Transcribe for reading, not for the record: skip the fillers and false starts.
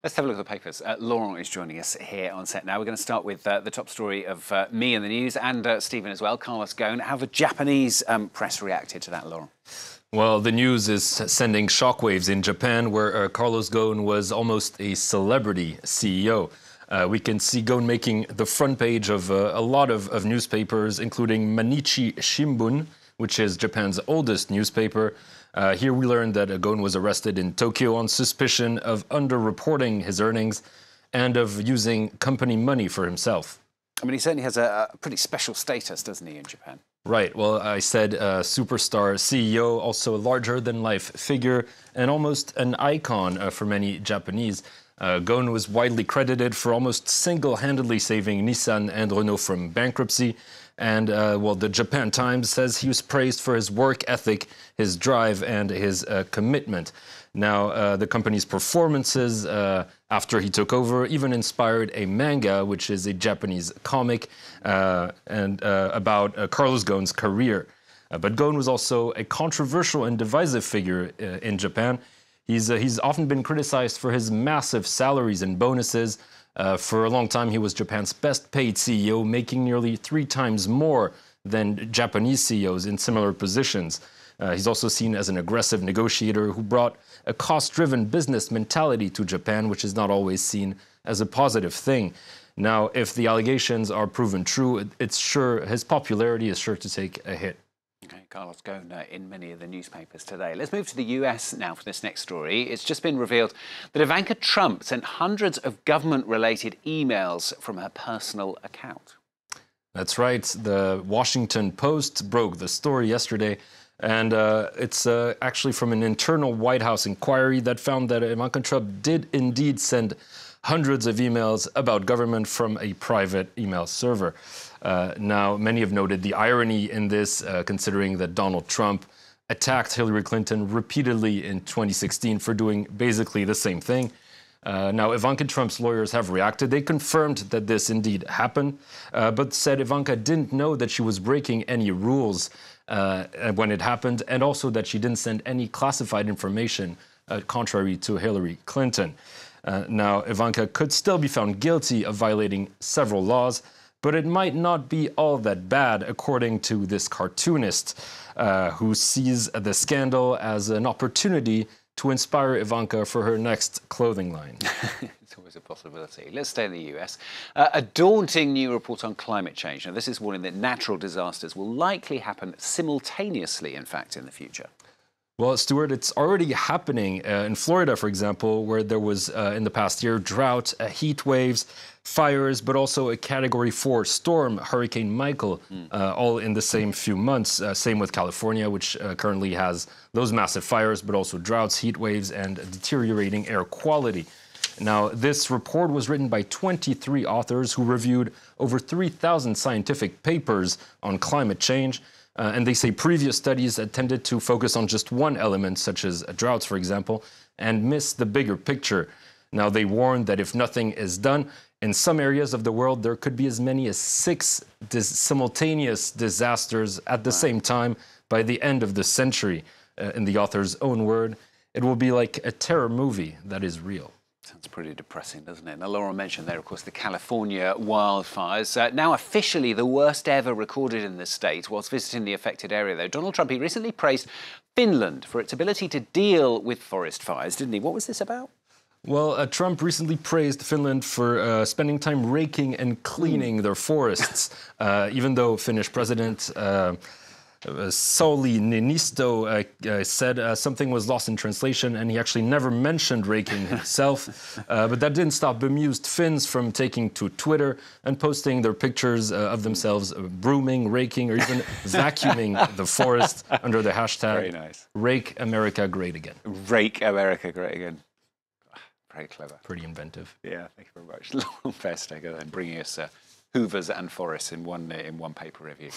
Let's have a look at the papers. Laurent is joining us here on set now. We're going to start with the top story of me in the news and Stephen as well, Carlos Ghosn. How have the Japanese press reacted to that, Laurent? Well, the news is sending shockwaves in Japan, where Carlos Ghosn was almost a celebrity CEO. We can see Ghosn making the front page of a lot of newspapers, including Mainichi Shimbun, which is Japan's oldest newspaper. Here we learned that Ghosn was arrested in Tokyo on suspicion of underreporting his earnings and of using company money for himself. I mean, he certainly has a pretty special status, doesn't he, in Japan? Right. Well, I said superstar CEO, also a larger-than-life figure, and almost an icon for many Japanese. Ghosn was widely credited for almost single-handedly saving Nissan and Renault from bankruptcy. And, well, the Japan Times says he was praised for his work ethic, his drive, and his commitment. Now, the company's performances after he took over even inspired a manga, which is a Japanese comic, about Carlos Ghosn's career. But Ghosn was also a controversial and divisive figure in Japan. He's often been criticized for his massive salaries and bonuses. For a long time, he was Japan's best-paid CEO, making nearly 3 times more than Japanese CEOs in similar positions. He's also seen as an aggressive negotiator who brought a cost-driven business mentality to Japan, which is not always seen as a positive thing. Now, if the allegations are proven true, his popularity is sure to take a hit. Okay, Carlos Ghosn in many of the newspapers today. Let's move to the US now for this next story. It's just been revealed that Ivanka Trump sent hundreds of government-related emails from her personal account. That's right. The Washington Post broke the story yesterday. And it's actually from an internal White House inquiry that found that Ivanka Trump did indeed send hundreds of emails about government from a private email server. Now, many have noted the irony in this, considering that Donald Trump attacked Hillary Clinton repeatedly in 2016 for doing basically the same thing. Now, Ivanka Trump's lawyers have reacted. They confirmed that this indeed happened, but said Ivanka didn't know that she was breaking any rules when it happened, and also that she didn't send any classified information, contrary to Hillary Clinton. Now, Ivanka could still be found guilty of violating several laws, but it might not be all that bad, according to this cartoonist, who sees the scandal as an opportunity to inspire Ivanka for her next clothing line. It's always a possibility. Let's stay in the US. A daunting new report on climate change. Now, this is warning that natural disasters will likely happen simultaneously, in fact, in the future. Well, Stuart, it's already happening in Florida, for example, where there was, in the past year, drought, heat waves, fires, but also a Category 4 storm, Hurricane Michael, all in the same few months. Same with California, which currently has those massive fires, but also droughts, heat waves, and deteriorating air quality. Now, this report was written by 23 authors who reviewed over 3,000 scientific papers on climate change. And they say previous studies tended to focus on just one element, such as droughts, for example, and miss the bigger picture. Now, they warned that if nothing is done, in some areas of the world, there could be as many as 6 simultaneous disasters at the same time by the end of the century. In the author's own word, it will be like a terror movie that is real. Sounds pretty depressing, doesn't it? Now, Laura mentioned there, of course, the California wildfires. Now officially the worst ever recorded in the state. Whilst visiting the affected area, though, Donald Trump, he recently praised Finland for its ability to deal with forest fires, didn't he? What was this about? Well, Trump recently praised Finland for spending time raking and cleaning their forests, even though Finnish President Sauli Niinisto said something was lost in translation, and he actually never mentioned raking himself. But that didn't stop bemused Finns from taking to Twitter and posting their pictures of themselves brooming, raking, or even vacuuming the forest under the hashtag Very nice. Rake America Great Again. Rake America Great Again. Very clever. Pretty inventive. Yeah, thank you very much. Long best, and bringing us hoovers and forests in one paper review.